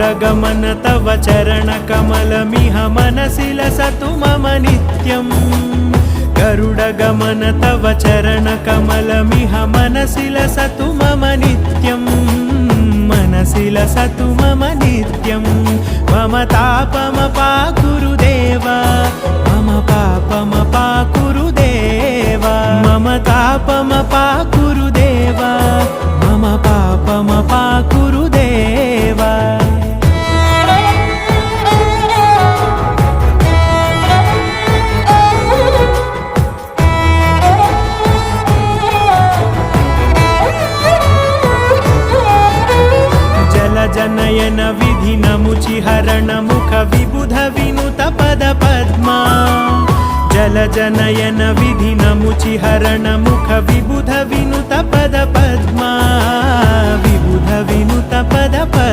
गरुडगमन तव चरणकमलमिह मनसि लसतु मम नित्यम् गरुडगमन तव चरणकमलमिह मनसि लसतु मम नित्यम् मनसि लसतु मम नित्यं मम तापमपाकुरु देवा मम पापमपाकुरु देवा मम तापमपाकुरु देवा मम पापमपाकुरु देवा जनयन विधि नमुचिहरण मुख विबुध विनुत पद पद्मा जल जनयन विधि नमुचिहरण मुख विबुध विनुत पद पद्मा विबुध विनुत पद पद्मा